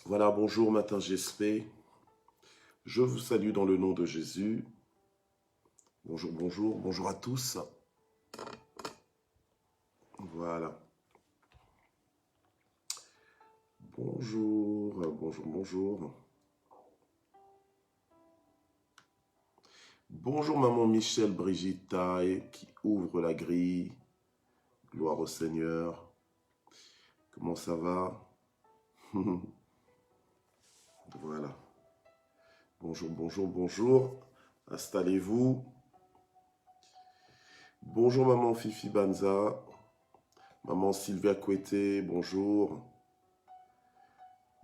Voilà, bonjour matin GSP. Je vous salue dans le nom de Jésus. Bonjour, bonjour, bonjour à tous. Voilà. Bonjour, bonjour, bonjour. Bonjour maman Michel Brigitte Taille qui ouvre la grille. Gloire au Seigneur. Comment ça va? Voilà. Bonjour, bonjour, bonjour. Installez-vous. Bonjour maman Fifi Banza. Maman Sylvia Couetté, bonjour.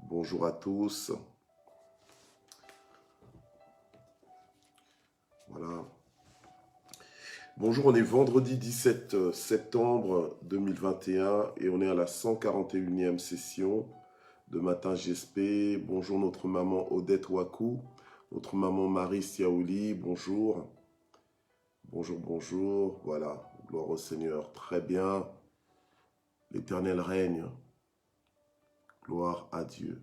Bonjour à tous. Voilà. Bonjour, on est vendredi 17 septembre 2021 et on est à la 141e session de Matin GSP. Bonjour notre maman Odette Wakou, notre maman Marie Siaouli, bonjour. Bonjour, bonjour, voilà, gloire au Seigneur, très bien. L'Éternel règne, gloire à Dieu.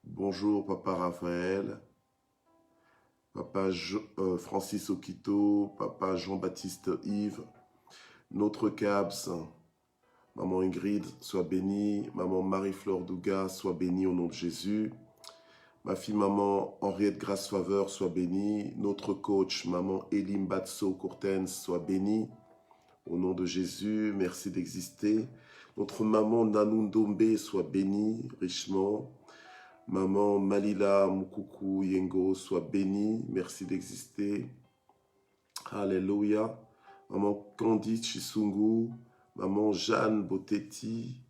Bonjour Papa Raphaël. Papa Francis Okito, Papa Jean-Baptiste Yves, notre Cabs, Maman Ingrid, sois bénie, Maman Marie-Flore Douga, sois bénie au nom de Jésus, ma fille Maman Henriette Grace Faveur, sois bénie, notre coach Maman Elim Batso Courtens, sois bénie au nom de Jésus, merci d'exister, notre Maman Nanundombe, sois bénie richement, Maman Malila Mukuku Yengo, sois bénie, merci d'exister. Alléluia. Maman Candy Chisungu, Maman Jeanne Boteti,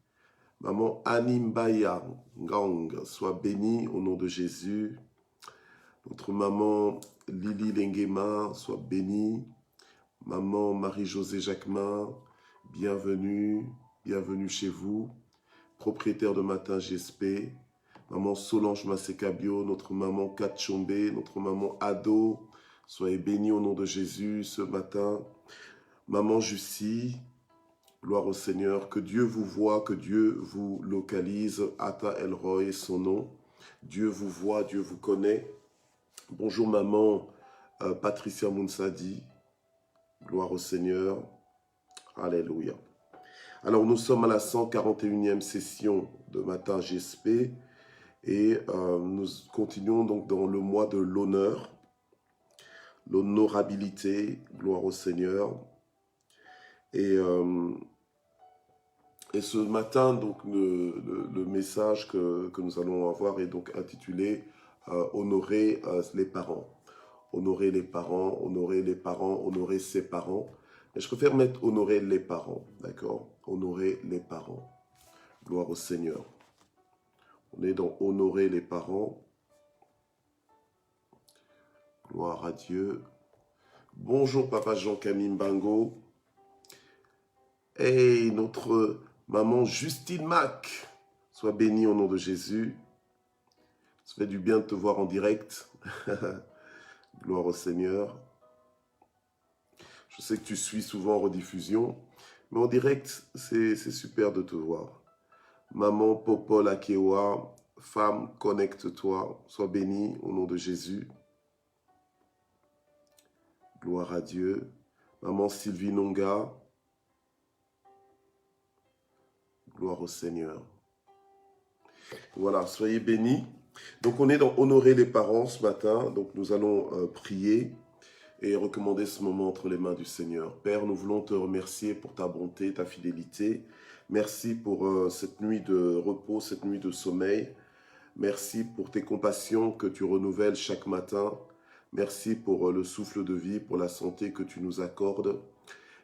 Maman Animbaya Gang, sois bénie au nom de Jésus. Notre maman Lily Lengema, sois bénie. Maman Marie-Josée Jacquemin, bienvenue, bienvenue chez vous. Propriétaire de Matin GSP. Maman Solange Masekabio, notre maman Katchombe, notre maman Ado, soyez bénis au nom de Jésus ce matin. Maman Jussie, gloire au Seigneur, que Dieu vous voie, que Dieu vous localise. Ata Elroy, son nom. Dieu vous voit, Dieu vous connaît. Bonjour maman Patricia Mounsadi, gloire au Seigneur. Alléluia. Alors nous sommes à la 141e session de Matin GSP. Et nous continuons donc dans le mois de l'honneur, l'honorabilité, gloire au Seigneur. Et ce matin, donc, le message que nous allons avoir est donc intitulé Honorer les parents. Honorer les parents, honorer les parents, honorer ses parents. Et je préfère mettre honorer les parents, d'accord? Honorer les parents. Gloire au Seigneur. On est dans honorer les parents. Gloire à Dieu. Bonjour Papa Jean-Camille Mbango. Hey, notre maman Justine Mac. Sois bénie au nom de Jésus. Ça fait du bien de te voir en direct. Gloire au Seigneur. Je sais que tu suis souvent en rediffusion, mais en direct, c'est super de te voir. Maman Popol Akewa, femme, connecte-toi. Sois bénie au nom de Jésus. Gloire à Dieu. Maman Sylvie Nonga. Gloire au Seigneur. Voilà, soyez bénis. Donc on est dans honorer les parents ce matin. Donc nous allons prier et recommander ce moment entre les mains du Seigneur. Père, nous voulons te remercier pour ta bonté, ta fidélité. Merci pour cette nuit de repos, cette nuit de sommeil. Merci pour tes compassions que tu renouvelles chaque matin. Merci pour le souffle de vie, pour la santé que tu nous accordes.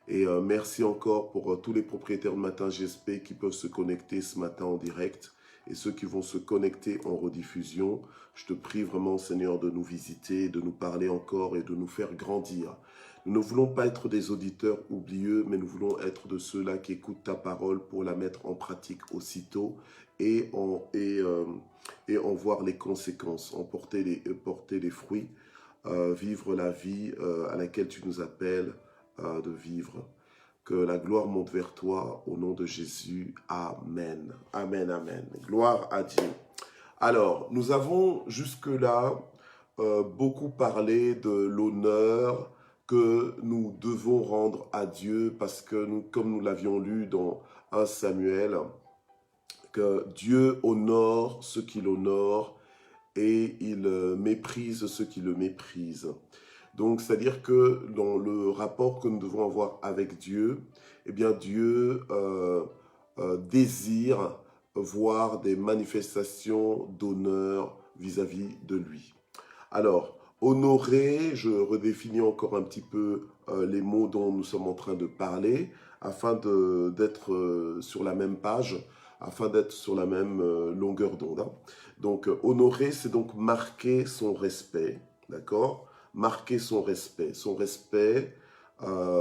Et merci encore pour tous les propriétaires de Matin GSP qui peuvent se connecter ce matin en direct et ceux qui vont se connecter en rediffusion. Je te prie vraiment, Seigneur, de nous visiter, de nous parler encore et de nous faire grandir. Nous ne voulons pas être des auditeurs oublieux, mais nous voulons être de ceux-là qui écoutent ta parole pour la mettre en pratique aussitôt et en voir les conséquences, en porter les fruits, vivre la vie à laquelle tu nous appelles de vivre. Que la gloire monte vers toi au nom de Jésus. Amen. Amen, amen. Gloire à Dieu. Alors, nous avons jusque-là beaucoup parlé de l'honneur que nous devons rendre à Dieu parce que, comme nous l'avions lu dans 1 Samuel, que Dieu honore ceux qui l'honorent et il méprise ceux qui le méprisent. Donc, c'est-à-dire que dans le rapport que nous devons avoir avec Dieu, eh bien, Dieu désire voir des manifestations d'honneur vis-à-vis de lui. Alors, honorer, je redéfinis encore un petit peu les mots dont nous sommes en train de parler, afin d'être sur la même page, afin d'être sur la même longueur d'onde. Hein. Donc, honorer, c'est donc marquer son respect, d'accord? Marquer son respect,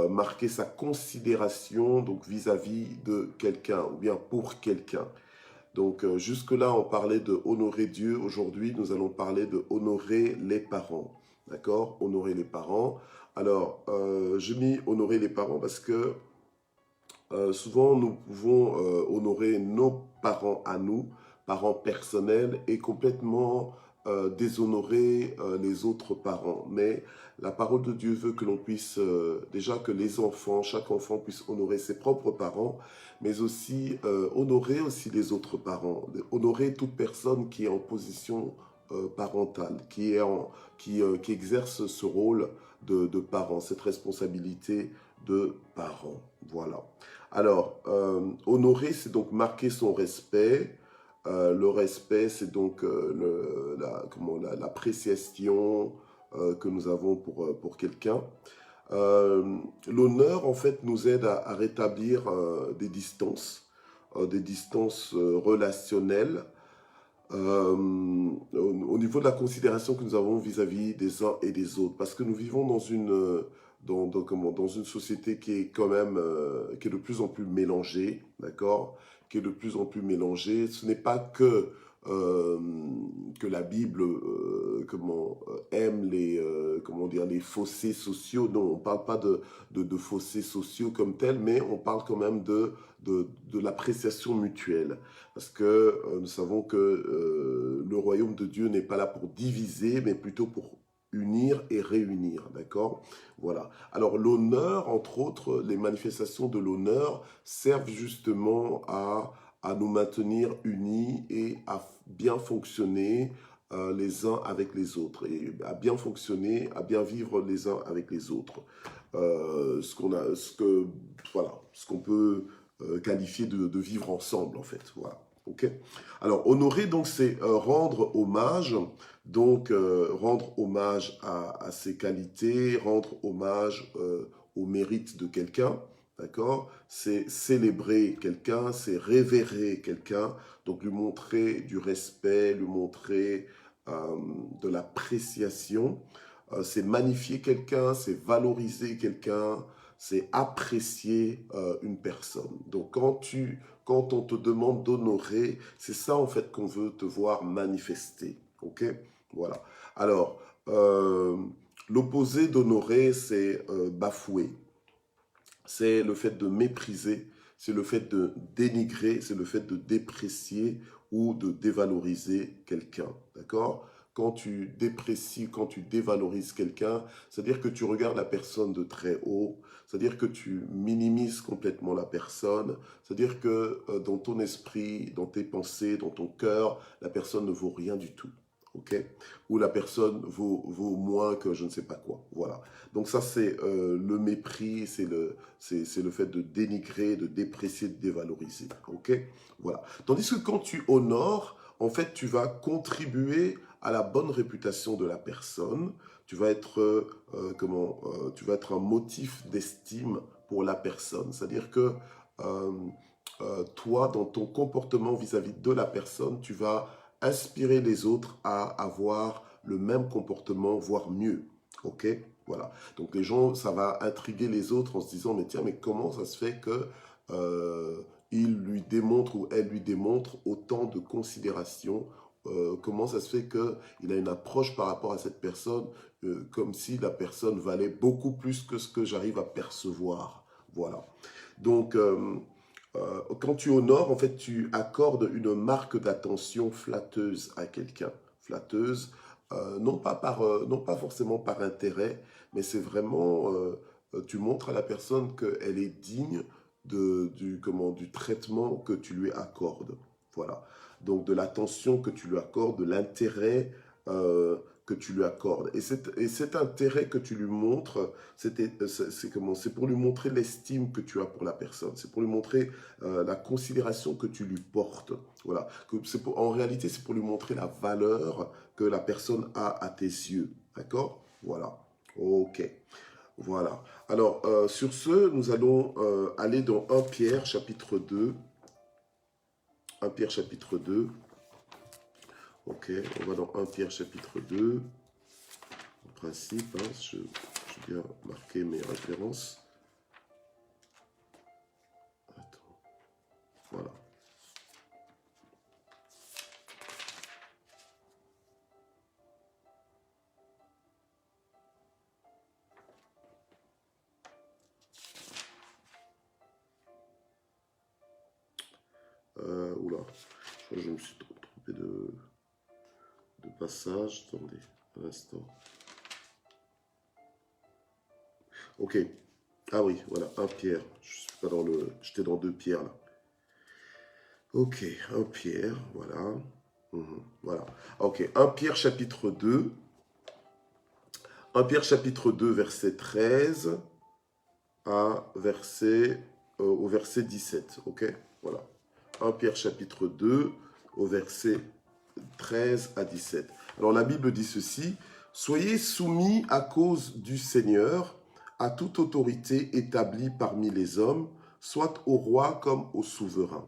marquer sa considération donc vis-à-vis de quelqu'un ou bien pour quelqu'un. Donc jusque-là, on parlait de honorer Dieu. Aujourd'hui, nous allons parler de honorer les parents. D'accord? Honorer les parents. Alors, j'ai mis honorer les parents parce que souvent, nous pouvons honorer nos parents à nous, parents personnels, et complètement déshonorer les autres parents. Mais la parole de Dieu veut que l'on puisse, déjà que les enfants, chaque enfant puisse honorer ses propres parents, mais aussi honorer aussi les autres parents, honorer toute personne qui est en position parentale, qui exerce ce rôle de parent, cette responsabilité de parent. Voilà. Alors, honorer, c'est donc marquer son respect. Le respect, c'est donc l'appréciation que nous avons pour quelqu'un. L'honneur, en fait, nous aide à rétablir des distances relationnelles au niveau de la considération que nous avons vis-à-vis des uns et des autres. Parce que nous vivons dans dans une société qui est quand même qui est de plus en plus mélangée, d'accord, qui est de plus en plus mélangée. Ce n'est pas que la Bible aime les fossés sociaux. Non, on ne parle pas de fossés sociaux comme tels, mais on parle quand même de l'appréciation mutuelle. Parce que nous savons que le royaume de Dieu n'est pas là pour diviser, mais plutôt pour unir et réunir, d'accord? Voilà. Alors l'honneur, entre autres, les manifestations de l'honneur servent justement à nous maintenir unis et à bien fonctionner les uns avec les autres, et à bien fonctionner, à bien vivre les uns avec les autres. Ce qu'on peut qualifier de vivre ensemble, en fait. Voilà. Okay. Alors, honorer, donc, c'est rendre hommage, donc rendre hommage à ses qualités, rendre hommage au mérite de quelqu'un, d'accord? C'est célébrer quelqu'un, c'est révérer quelqu'un, donc lui montrer du respect, lui montrer de l'appréciation, c'est magnifier quelqu'un, c'est valoriser quelqu'un, c'est apprécier une personne. Donc quand on te demande d'honorer, c'est ça en fait qu'on veut te voir manifester. Ok? Voilà. Alors, l'opposé d'honorer, c'est bafouer. C'est le fait de mépriser, c'est le fait de dénigrer, c'est le fait de déprécier ou de dévaloriser quelqu'un. D'accord? Quand tu déprécies, quand tu dévalorises quelqu'un, c'est-à-dire que tu regardes la personne de très haut, c'est-à-dire que tu minimises complètement la personne, c'est-à-dire que dans ton esprit, dans tes pensées, dans ton cœur, la personne ne vaut rien du tout. Okay? Ou la personne vaut moins que je ne sais pas quoi. Voilà. Donc ça, c'est le mépris, c'est le fait de dénigrer, de déprécier, de dévaloriser. Okay? Voilà. Tandis que quand tu honores, en fait, tu vas contribuer à la bonne réputation de la personne. Tu vas être, tu vas être un motif d'estime pour la personne. C'est-à-dire que toi, dans ton comportement vis-à-vis de la personne, tu vas inspirer les autres à avoir le même comportement, voire mieux. Ok? Voilà. Donc les gens, ça va intriguer les autres en se disant, mais tiens, mais comment ça se fait que il lui démontre ou elle lui démontre autant de considération, comment ça se fait qu'il a une approche par rapport à cette personne comme si la personne valait beaucoup plus que ce que j'arrive à percevoir. Voilà. Donc, quand tu honores, en fait, tu accordes une marque d'attention flatteuse à quelqu'un. Flatteuse, non pas forcément par intérêt, mais c'est vraiment, tu montres à la personne qu'elle est digne du traitement que tu lui accordes. Voilà. Donc, de l'attention que tu lui accordes, de l'intérêt que tu lui accordes. Et cet intérêt que tu lui montres, c'est pour lui montrer l'estime que tu as pour la personne. C'est pour lui montrer la considération que tu lui portes. Voilà. En réalité, c'est pour lui montrer la valeur que la personne a à tes yeux. D'accord? Voilà. Ok. Voilà. Alors, sur ce, nous allons aller dans 1 Pierre chapitre 2. 1 Pierre chapitre 2. Ok, on va dans 1 Pierre chapitre 2. En principe, hein, je vais bien marquer mes références. Attends. Voilà. Oula, je crois que je me suis trompé de passage. Attendez, un instant. Ok. Ah oui, voilà, 1 Pierre. Je suis pas dans le. J'étais dans 2 Pierre là. Ok, 1 Pierre, voilà. Voilà. Ok, 1 Pierre chapitre 2. 1 Pierre chapitre 2, verset 13 au verset 17. Ok, voilà. 1 Pierre chapitre 2 au verset 13 à 17. Alors la Bible dit ceci: Soyez soumis à cause du Seigneur à toute autorité établie parmi les hommes, soit au roi comme au souverain,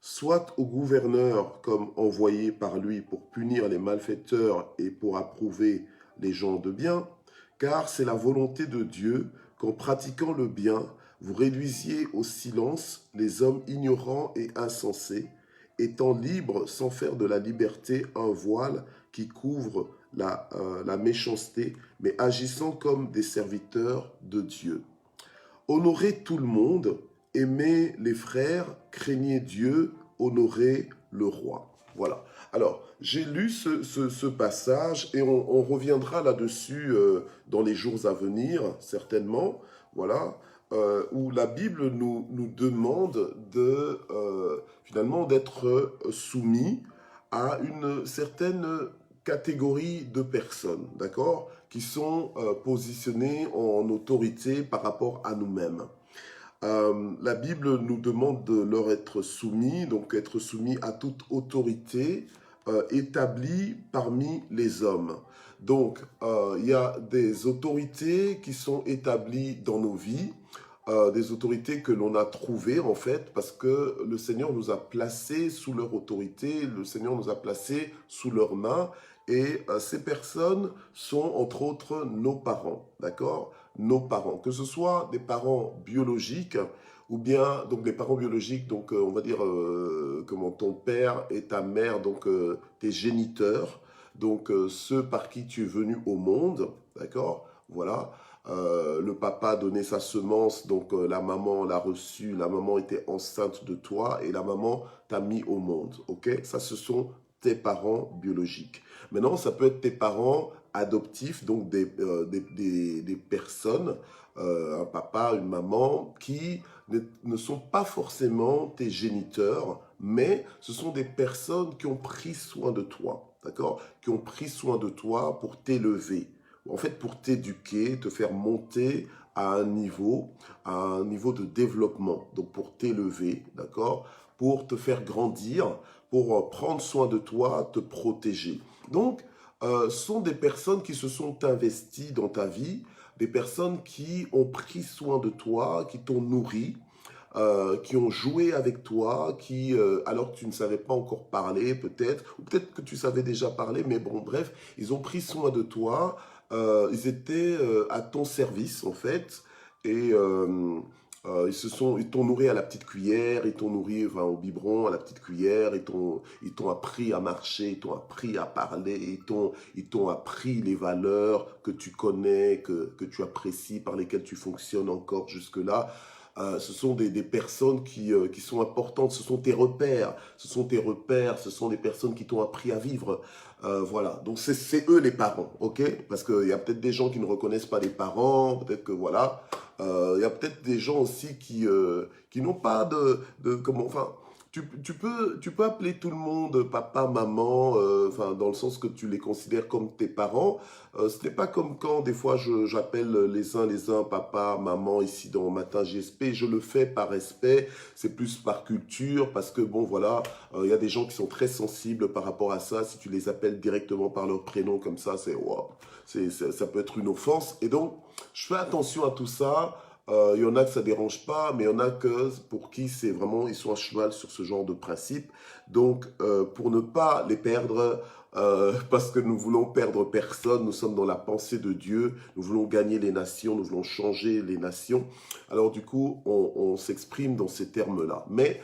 soit au gouverneur comme envoyé par lui pour punir les malfaiteurs et pour approuver les gens de bien, car c'est la volonté de Dieu qu'en pratiquant le bien, vous réduisiez au silence les hommes ignorants et insensés, étant libres sans faire de la liberté un voile qui couvre la méchanceté, mais agissant comme des serviteurs de Dieu. Honorez tout le monde, aimez les frères, craignez Dieu, honorez le roi. Voilà. Alors, j'ai lu ce passage et on reviendra là-dessus dans les jours à venir, certainement. Voilà. Où la Bible nous demande finalement d'être soumis à une certaine catégorie de personnes, d'accord, qui sont positionnées en autorité par rapport à nous-mêmes. La Bible nous demande de leur être soumis, donc être soumis à toute autorité établie parmi les hommes. Donc, il y a des autorités qui sont établies dans nos vies, des autorités que l'on a trouvées en fait, parce que le Seigneur nous a placés sous leur autorité, le Seigneur nous a placés sous leurs mains, et ces personnes sont entre autres nos parents, d'accord? Nos parents, que ce soit des parents biologiques ou bien donc les parents biologiques, donc on va dire comment ton père et ta mère, donc tes géniteurs, donc ceux par qui tu es venu au monde, d'accord? Voilà. Le papa donnait sa semence, donc la maman l'a reçue, la maman était enceinte de toi et la maman t'a mis au monde, ok? Ça, ce sont tes parents biologiques. Maintenant, ça peut être tes parents adoptifs, donc des personnes, un papa, une maman, qui ne sont pas forcément tes géniteurs, mais ce sont des personnes qui ont pris soin de toi, d'accord? Qui ont pris soin de toi pour t'élever, en fait pour t'éduquer, te faire monter à un niveau de développement, donc pour t'élever, d'accord? Pour te faire grandir, pour prendre soin de toi, te protéger. Donc, sont des personnes qui se sont investies dans ta vie, des personnes qui ont pris soin de toi, qui t'ont nourri, qui ont joué avec toi, alors que tu ne savais pas encore parler peut-être, ou peut-être que tu savais déjà parler, mais bon, bref, ils ont pris soin de toi, ils étaient à ton service en fait, et ils t'ont nourri à la petite cuillère, ils t'ont nourri enfin, au biberon, à la petite cuillère, ils t'ont appris à marcher, ils t'ont appris à parler, ils t'ont appris les valeurs que tu connais, que tu apprécies, par lesquelles tu fonctionnes encore jusque-là. ce sont des personnes qui sont importantes, ce sont tes repères, ce sont tes repères, ce sont des personnes qui t'ont appris à vivre. Voilà, donc c'est eux les parents, ok? Parce qu'il y a peut-être des gens qui ne reconnaissent pas les parents, peut-être que voilà. Il y a peut-être des gens aussi qui n'ont pas comment, enfin, tu peux appeler tout le monde papa, maman, enfin, dans le sens que tu les considères comme tes parents. Ce n'est pas comme quand des fois j'appelle les uns papa, maman ici dans Matin GSP. Je le fais par respect, c'est plus par culture, parce que bon voilà, il y a des gens qui sont très sensibles par rapport à ça. Si tu les appelles directement par leur prénom comme ça, c'est wow, ça peut être une offense. Et donc, je fais attention à tout ça. Il y en a que ça dérange pas, mais il y en a que pour qui c'est vraiment, ils sont à cheval sur ce genre de principe. Donc, pour ne pas les perdre, parce que nous voulons perdre personne, nous sommes dans la pensée de Dieu, nous voulons gagner les nations, nous voulons changer les nations. Alors du coup, on s'exprime dans ces termes-là. Mais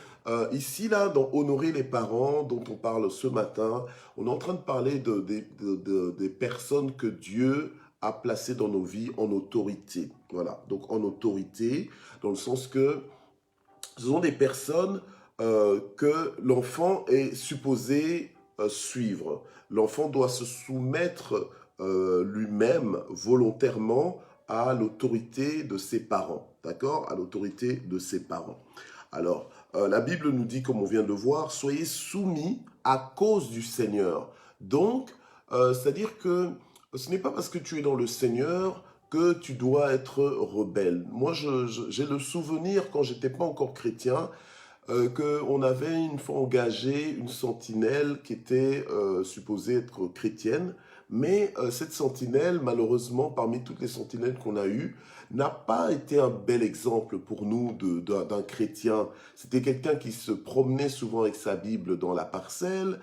ici, là, dans Honorer les parents, dont on parle ce matin, on est en train de parler des personnes que Dieu à placer dans nos vies en autorité. Voilà, donc en autorité, dans le sens que ce sont des personnes que l'enfant est supposé suivre. L'enfant doit se soumettre lui-même volontairement à l'autorité de ses parents, d'accord? À l'autorité de ses parents. Alors, la Bible nous dit, comme on vient de le voir, soyez soumis à cause du Seigneur. Donc, c'est-à-dire que ce n'est pas parce que tu es dans le Seigneur que tu dois être rebelle. Moi, j'ai le souvenir, quand j'étais pas encore chrétien, qu'on avait une fois engagé une sentinelle qui était supposée être chrétienne, mais cette sentinelle, malheureusement, parmi toutes les sentinelles qu'on a eues, n'a pas été un bel exemple pour nous d'un chrétien. C'était quelqu'un qui se promenait souvent avec sa Bible dans la parcelle.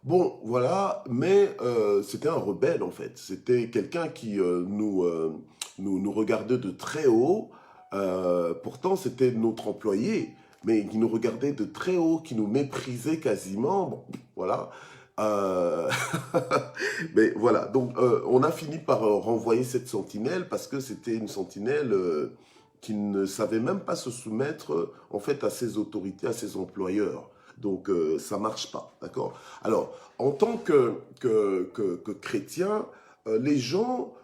Bon, voilà, mais c'était un rebelle en fait. C'était quelqu'un qui nous regardait de très haut. Pourtant, c'était notre employé, mais qui nous regardait de très haut, qui nous méprisait quasiment. Bon, voilà. Euh, mais voilà, donc on a fini par renvoyer cette sentinelle parce que c'était une sentinelle qui ne savait même pas se soumettre en fait à ses autorités, à ses employeurs. Donc ça marche pas, d'accord? Alors, en tant que chrétien, les gens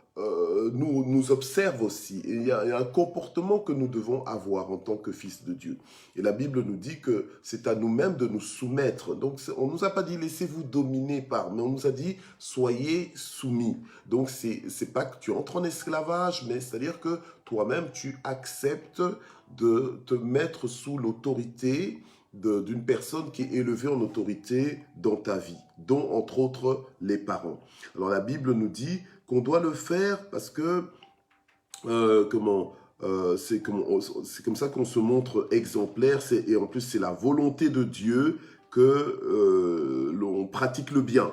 nous observent aussi. Et il y a un comportement que nous devons avoir en tant que fils de Dieu. Et la Bible nous dit que c'est à nous-mêmes de nous soumettre. Donc on ne nous a pas dit laissez-vous dominer par, mais on nous a dit soyez soumis. Donc c'est pas que tu entres en esclavage, mais c'est-à-dire que toi-même tu acceptes de te mettre sous l'autorité d'une personne qui est élevée en autorité dans ta vie, dont entre autres les parents. Alors la Bible nous dit qu'on doit le faire parce que c'est comme ça qu'on se montre exemplaire, et en plus c'est la volonté de Dieu que l'on pratique le bien.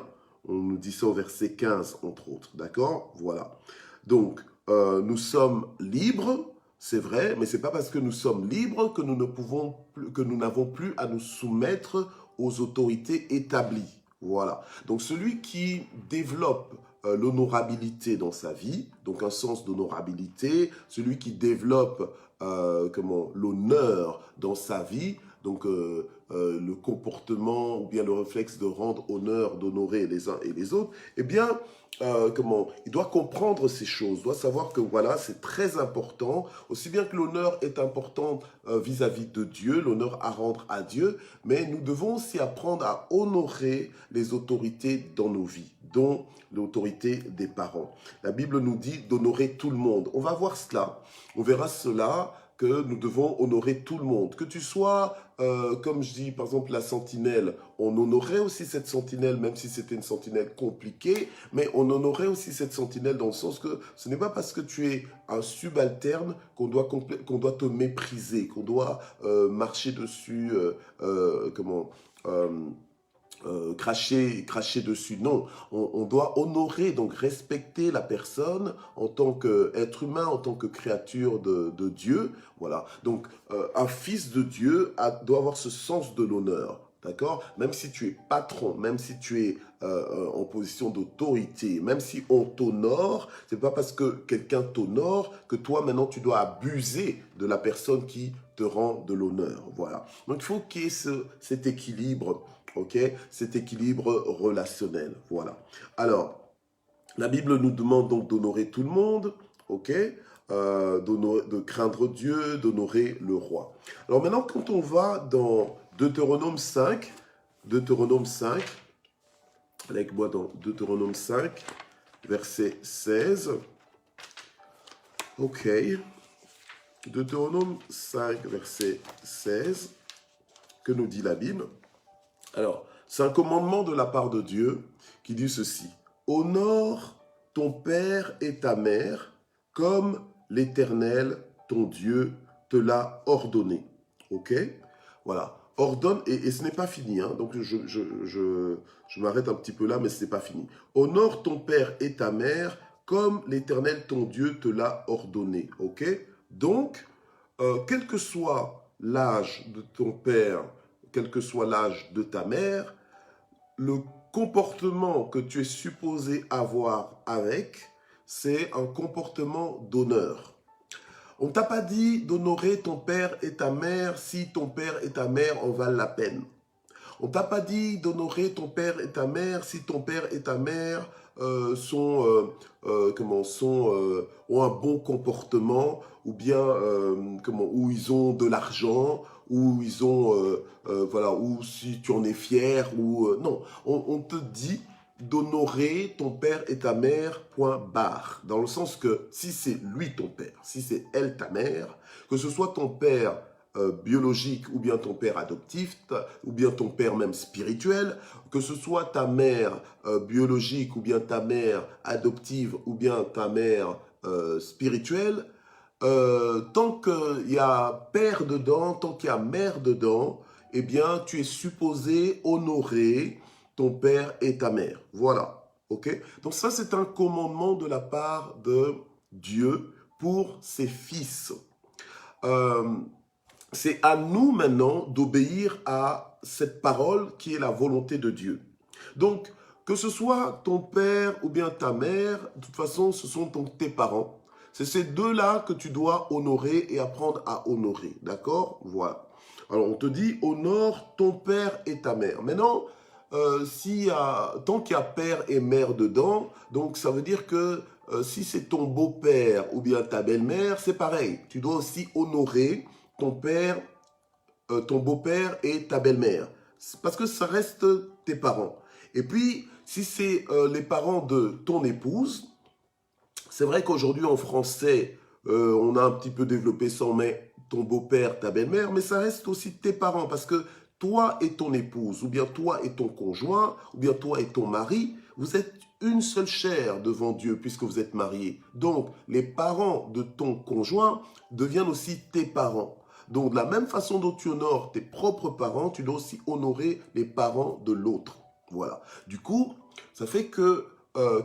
On nous dit ça au verset 15 entre autres, d'accord? Voilà. Donc nous sommes libres. C'est vrai, mais c'est pas parce que nous sommes libres que nous ne pouvons plus, que nous n'avons plus à nous soumettre aux autorités établies. Voilà. Donc celui qui développe l'honorabilité dans sa vie, donc un sens d'honorabilité, celui qui développe l'honneur dans sa vie, donc le comportement ou bien le réflexe de rendre honneur, d'honorer les uns et les autres, eh bien, il doit comprendre ces choses, doit savoir que voilà, c'est très important, aussi bien que l'honneur est important vis-à-vis de Dieu, l'honneur à rendre à Dieu, mais nous devons aussi apprendre à honorer les autorités dans nos vies, dont l'autorité des parents. La Bible nous dit d'honorer tout le monde. On va voir cela, on verra cela, que nous devons honorer tout le monde. Que tu sois, comme je dis, par exemple, la sentinelle, on honorait aussi cette sentinelle, même si c'était une sentinelle compliquée, mais on honorait aussi cette sentinelle dans le sens que ce n'est pas parce que tu es un subalterne qu'on doit te mépriser, qu'on doit marcher dessus, cracher dessus. Non, on doit honorer, donc respecter la personne en tant qu'être humain, en tant que créature de Dieu. Voilà. Donc, un fils de Dieu doit avoir ce sens de l'honneur. D'accord? Même si tu es patron, même si tu es en position d'autorité, même si on t'honore, c'est pas parce que quelqu'un t'honore que toi maintenant tu dois abuser de la personne qui te rend de l'honneur. Voilà. Donc il faut qu'il y ait cet équilibre, ok? Cet équilibre relationnel. Voilà. Alors, la Bible nous demande donc d'honorer tout le monde, ok? De craindre Dieu, d'honorer le roi. Alors maintenant, quand on va dans Deutéronome 5, avec moi dans Deutéronome 5, verset 16, ok, Deutéronome 5, verset 16, que nous dit la Bible? Alors, c'est un commandement de la part de Dieu qui dit ceci: honore ton père et ta mère comme l'Éternel, ton Dieu, te l'a ordonné. Ok? Voilà. Ordonne, et ce n'est pas fini, hein, donc je m'arrête un petit peu là, mais ce n'est pas fini. Honore ton père et ta mère comme l'Éternel, ton Dieu, te l'a ordonné. Ok? Donc, quel que soit l'âge de ton père, quel que soit l'âge de ta mère, le comportement que tu es supposé avoir avec, c'est un comportement d'honneur. On ne t'a pas dit d'honorer ton père et ta mère si ton père et ta mère en valent la peine. On ne t'a pas dit d'honorer ton père et ta mère si ton père et ta mère ont un bon comportement, ou bien où ils ont de l'argent, ou ils ont voilà, ou si tu en es fier, ou non, on te dit d'honorer ton père et ta mère, point barre. Dans le sens que si c'est lui ton père, si c'est elle ta mère, que ce soit ton père biologique ou bien ton père adoptif, ou bien ton père même spirituel, que ce soit ta mère biologique ou bien ta mère adoptive ou bien ta mère spirituelle, tant qu'il y a père dedans, tant qu'il y a mère dedans, eh bien tu es supposé honorer ton père et ta mère. Voilà. Ok? Donc ça, c'est un commandement de la part de Dieu pour ses fils. C'est à nous maintenant d'obéir à cette parole qui est la volonté de Dieu. Donc, que ce soit ton père ou bien ta mère, de toute façon, ce sont tes parents. C'est ces deux-là que tu dois honorer et apprendre à honorer. D'accord? Voilà. Alors, on te dit, honore ton père et ta mère. Maintenant, tant qu'il y a père et mère dedans, donc ça veut dire que si c'est ton beau-père ou bien ta belle-mère, c'est pareil. Tu dois aussi honorer ton père, ton beau-père et ta belle-mère. Parce que ça reste tes parents. Et puis, si c'est les parents de ton épouse, c'est vrai qu'aujourd'hui en français, on a un petit peu développé ça, on met ton beau-père, ta belle-mère, mais ça reste aussi tes parents. Parce que toi et ton épouse, ou bien toi et ton conjoint, ou bien toi et ton mari, vous êtes une seule chair devant Dieu puisque vous êtes mariés. Donc, les parents de ton conjoint deviennent aussi tes parents. Donc, de la même façon dont tu honores tes propres parents, tu dois aussi honorer les parents de l'autre. Voilà. Du coup, ça fait que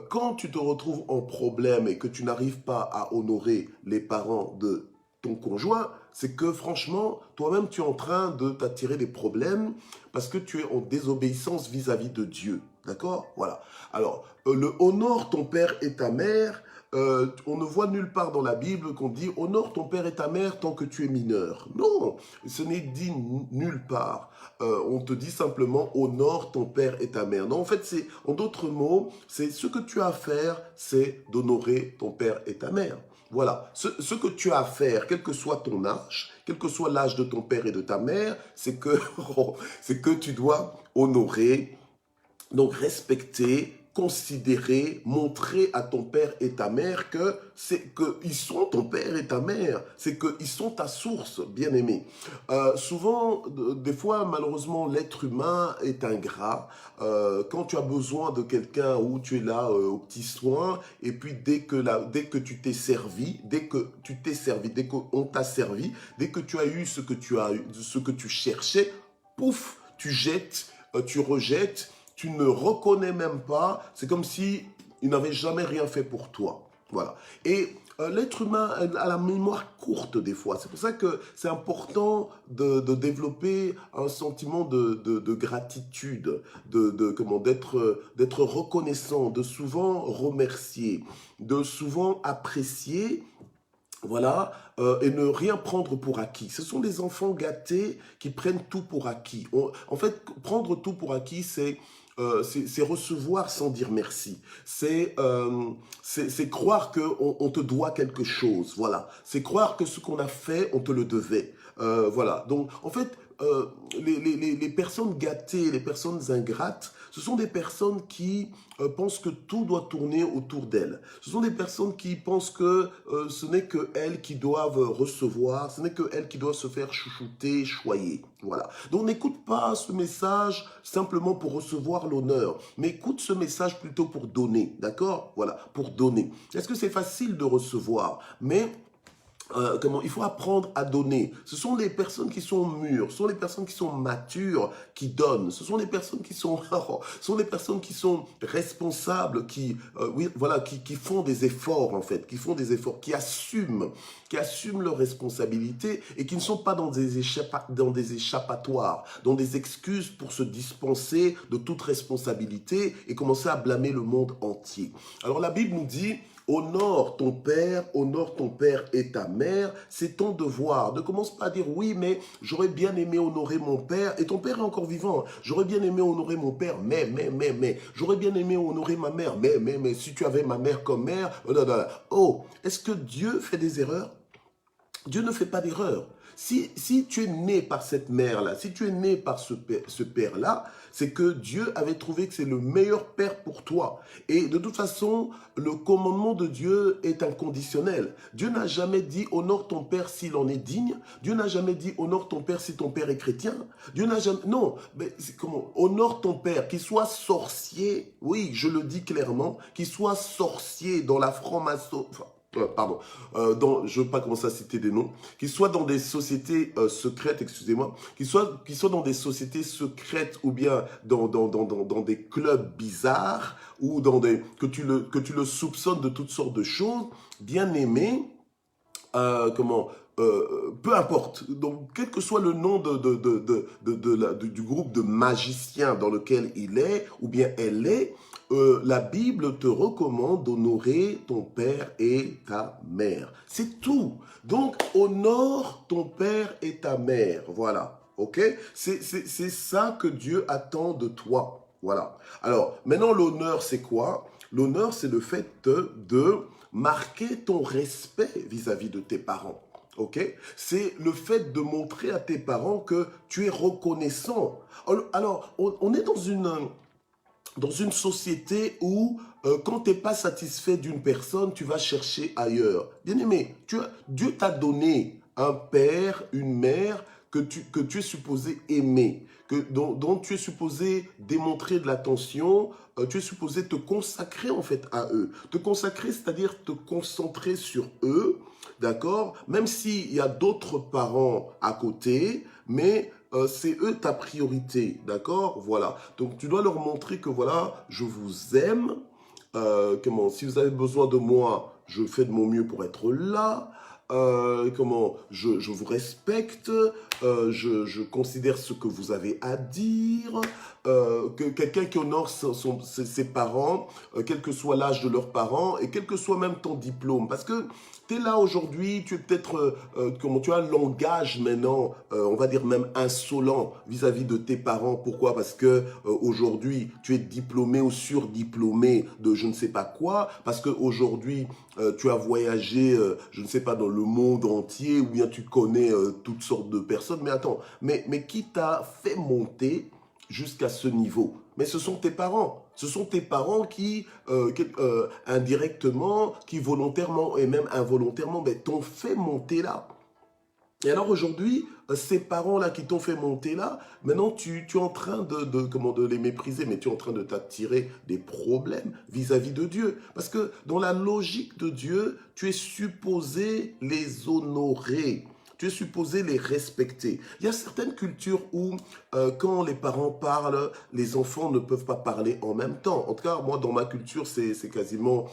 quand tu te retrouves en problème et que tu n'arrives pas à honorer les parents de ton conjoint, c'est que franchement, toi-même, tu es en train de t'attirer des problèmes parce que tu es en désobéissance vis-à-vis de Dieu. D'accord? Voilà. Alors, le honore ton père et ta mère, on ne voit nulle part dans la Bible qu'on dit honore ton père et ta mère tant que tu es mineur. Non, ce n'est dit nulle part. On te dit simplement honore ton père et ta mère. Non, en fait, c'est en d'autres mots, c'est ce que tu as à faire, c'est d'honorer ton père et ta mère. Voilà, ce que tu as à faire, quel que soit ton âge, quel que soit l'âge de ton père et de ta mère, c'est que, c'est que tu dois honorer, donc respecter, considérer, montrer à ton père et ta mère que c'est qu'ils sont ton père et ta mère, c'est qu'ils sont ta source, bien aimé. Souvent, des fois, malheureusement, l'être humain est ingrat. Quand tu as besoin de quelqu'un où tu es là aux petits soins, et puis dès que tu t'es servi, dès qu'on t'a servi, dès que tu as eu ce que tu cherchais, pouf, tu jettes, tu rejettes. Tu ne reconnais même pas, c'est comme si il n'avait jamais rien fait pour toi. Voilà. Et l'être humain a la mémoire courte des fois. C'est pour ça que c'est important de développer un sentiment de gratitude, d'être reconnaissant, de souvent remercier, de souvent apprécier. Voilà, et ne rien prendre pour acquis. Ce sont des enfants gâtés qui prennent tout pour acquis. En fait, prendre tout pour acquis, c'est recevoir sans dire merci. C'est croire qu'on te doit quelque chose. Voilà, c'est croire que ce qu'on a fait, on te le devait. Voilà, donc en fait, les personnes gâtées, les personnes ingrates, ce sont des personnes qui pensent que tout doit tourner autour d'elles. Ce sont des personnes qui pensent que ce n'est que elles qui doivent recevoir, ce n'est que elles qui doivent se faire chouchouter, choyer. Voilà. Donc n'écoute pas ce message simplement pour recevoir l'honneur, mais écoute ce message plutôt pour donner, d'accord? Voilà, pour donner. Est-ce que c'est facile de recevoir? Mais il faut apprendre à donner. Ce sont les personnes qui sont mûres, ce sont les personnes qui sont matures, qui donnent. Ce sont les personnes qui sont, ce sont les personnes qui sont responsables, oui, voilà, qui font des efforts en fait, qui font des efforts, qui assument leurs responsabilités et qui ne sont pas dans des échappatoires, dans des excuses pour se dispenser de toute responsabilité et commencer à blâmer le monde entier. Alors la Bible nous dit: honore ton père et ta mère, c'est ton devoir. Ne commence pas à dire oui, mais j'aurais bien aimé honorer mon père, et ton père est encore vivant. J'aurais bien aimé honorer mon père, mais, j'aurais bien aimé honorer ma mère, mais, si tu avais ma mère comme mère, oh, est-ce que Dieu fait des erreurs? Dieu ne fait pas d'erreur. Si tu es né par cette mère-là, si tu es né par ce père-là, c'est que Dieu avait trouvé que c'est le meilleur père pour toi. Et de toute façon, le commandement de Dieu est inconditionnel. Dieu n'a jamais dit « honore ton père s'il en est digne ». Dieu n'a jamais dit « honore ton père si ton père est chrétien ». Dieu n'a jamais... Non, mais comment? Honore ton père, qu'il soit sorcier, oui, je le dis clairement, qu'il soit sorcier dans la franc-maçon... pardon, je ne veux pas commencer à citer des noms, qu'ils soient dans des sociétés secrètes, excusez-moi, qu'ils soient dans des sociétés secrètes ou bien dans des clubs bizarres ou que tu le soupçonnes de toutes sortes de choses, bien aimé, peu importe. Donc, quel que soit le nom du groupe de magiciens dans lequel il est ou bien elle est, la Bible te recommande d'honorer ton père et ta mère. C'est tout. Donc, honore ton père et ta mère. Voilà. OK? C'est ça que Dieu attend de toi. Voilà. Alors, maintenant, l'honneur, c'est quoi? L'honneur, c'est le fait de marquer ton respect vis-à-vis de tes parents. Ok? C'est le fait de montrer à tes parents que tu es reconnaissant. Alors, on est dans une société où quand tu n'es pas satisfait d'une personne, tu vas chercher ailleurs. Bien-aimé, Dieu t'a donné un père, une mère que tu es supposé aimer, dont tu es supposé démontrer de l'attention, tu es supposé te consacrer en fait à eux. Te consacrer, c'est-à-dire te concentrer sur eux, d'accord? Même s'il y a d'autres parents à côté, mais c'est eux ta priorité, d'accord? Voilà. Donc, tu dois leur montrer que voilà, je vous aime. Si vous avez besoin de moi, je fais de mon mieux pour être là. Je vous respecte, je considère ce que vous avez à dire, que quelqu'un qui honore ses parents, quel que soit l'âge de leurs parents et quel que soit même ton diplôme. Parce que tu es là aujourd'hui, tu es peut-être, tu as un langage maintenant, on va dire même insolent vis-à-vis de tes parents. Pourquoi? Parce que aujourd'hui, tu es diplômé ou surdiplômé de je ne sais pas quoi. Parce qu'aujourd'hui, tu as voyagé, je ne sais pas, dans le monde entier, ou bien tu connais toutes sortes de personnes. Mais attends, mais qui t'a fait monter jusqu'à ce niveau? Mais ce sont tes parents. Ce sont tes parents qui, indirectement, qui volontairement et même involontairement, t'ont fait monter là. Et alors aujourd'hui, ces parents-là qui t'ont fait monter là, maintenant tu es en train de les mépriser, mais tu es en train de t'attirer des problèmes vis-à-vis de Dieu. Parce que dans la logique de Dieu, tu es supposé les honorer. tu es supposé les respecter. Il y a certaines cultures où, quand les parents parlent, les enfants ne peuvent pas parler en même temps. En tout cas, moi, dans ma culture, c'est quasiment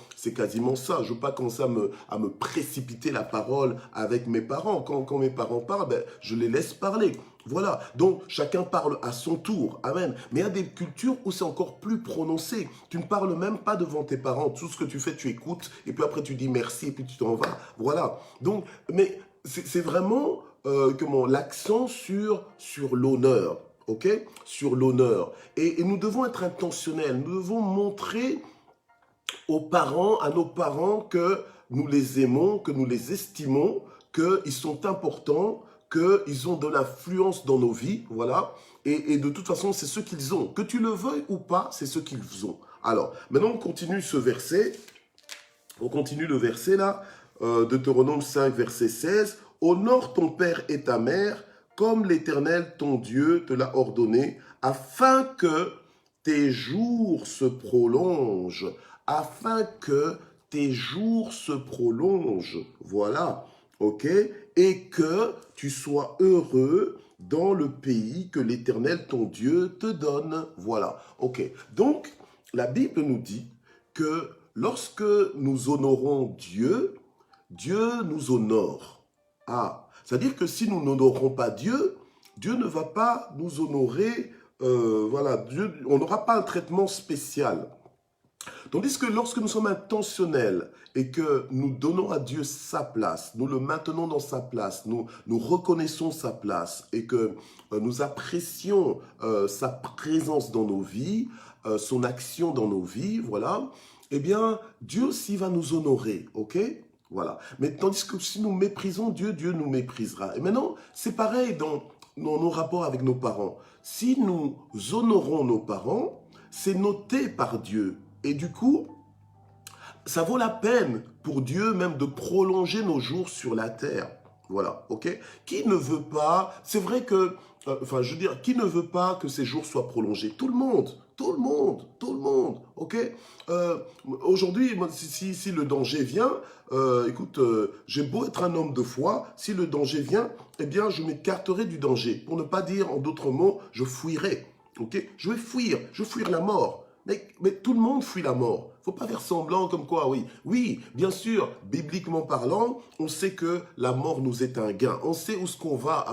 ça. Je ne veux pas commencer à me précipiter la parole avec mes parents. Quand mes parents parlent, ben, je les laisse parler. Voilà, donc chacun parle à son tour, amen. Mais il y a des cultures où c'est encore plus prononcé. Tu ne parles même pas devant tes parents. Tout ce que tu fais, tu écoutes, et puis après tu dis merci, et puis tu t'en vas. Voilà, donc, mais c'est vraiment l'accent sur l'honneur, ok? Sur l'honneur. Et nous devons être intentionnels, nous devons montrer aux parents, à nos parents, que nous les aimons, que nous les estimons, qu'ils sont importants, qu'ils ont de l'influence dans nos vies, voilà. Et de toute façon, c'est ce qu'ils ont. Que tu le veuilles ou pas, c'est ce qu'ils ont. Alors, maintenant, on continue ce verset. On continue le verset là, Deutéronome 5, verset 16. « Honore ton père et ta mère, comme l'Éternel, ton Dieu, te l'a ordonné, afin que tes jours se prolongent. » Afin que tes jours se prolongent. Voilà. OK? Et que tu sois heureux dans le pays que l'Éternel, ton Dieu, te donne. Voilà. OK. Donc, la Bible nous dit que lorsque nous honorons Dieu, Dieu nous honore. Ah, c'est-à-dire que si nous n'honorons pas Dieu, Dieu ne va pas nous honorer. Voilà, on n'aura pas un traitement spécial. Tandis que lorsque nous sommes intentionnels et que nous donnons à Dieu sa place, nous le maintenons dans sa place, nous reconnaissons sa place et que nous apprécions sa présence dans nos vies, son action dans nos vies, voilà, eh bien, Dieu aussi va nous honorer, ok? Voilà. Mais tandis que si nous méprisons Dieu, Dieu nous méprisera. Et maintenant, c'est pareil dans nos rapports avec nos parents. Si nous honorons nos parents, c'est noté par Dieu. Et du coup, ça vaut la peine pour Dieu même de prolonger nos jours sur la terre. Voilà, ok? Qui ne veut pas, c'est vrai que, je veux dire, qui ne veut pas que ces jours soient prolongés? Tout le monde, tout le monde, tout le monde, ok? Aujourd'hui, si le danger vient, écoute, j'ai beau être un homme de foi, si le danger vient, eh bien, je m'écarterai du danger. Pour ne pas dire, en d'autres mots, je fuirai, ok? Je fuir la mort. Mais tout le monde fuit la mort. Il ne faut pas faire semblant comme quoi, oui. Oui, bien sûr, bibliquement parlant, on sait que la mort nous est un gain. On sait où ce qu'on va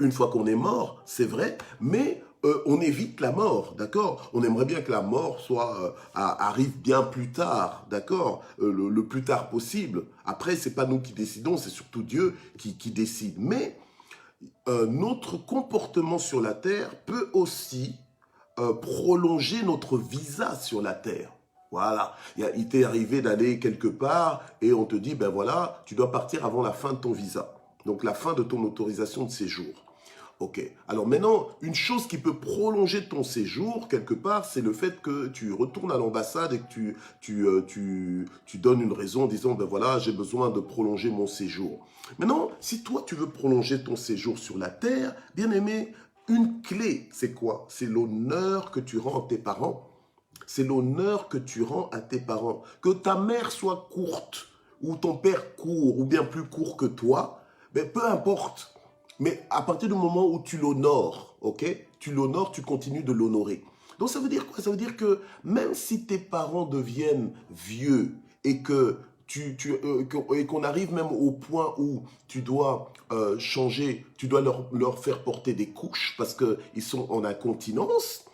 une fois qu'on est mort, c'est vrai, mais on évite la mort, d'accord? On aimerait bien que la mort arrive bien plus tard, d'accord? Le plus tard possible. Après, ce n'est pas nous qui décidons, c'est surtout Dieu qui décide. Mais notre comportement sur la terre peut aussi prolonger notre visa sur la terre. Voilà, il t'est arrivé d'aller quelque part et on te dit, ben voilà, tu dois partir avant la fin de ton visa. Donc la fin de ton autorisation de séjour. Ok, alors maintenant, une chose qui peut prolonger ton séjour quelque part, c'est le fait que tu retournes à l'ambassade et que tu donnes une raison en disant, ben voilà, j'ai besoin de prolonger mon séjour. Maintenant, si toi tu veux prolonger ton séjour sur la terre, bien aimé, une clé, c'est quoi? C'est l'honneur que tu rends à tes parents. C'est l'honneur que tu rends à tes parents. Que ta mère soit courte, ou ton père court, ou bien plus court que toi, ben peu importe. Mais à partir du moment où tu l'honores, ok? Tu l'honores, tu continues de l'honorer. Donc ça veut dire quoi? Ça veut dire que même si tes parents deviennent vieux et que et qu'on arrive même au point où tu dois changer, tu dois leur faire porter des couches parce qu'ils sont en incontinence,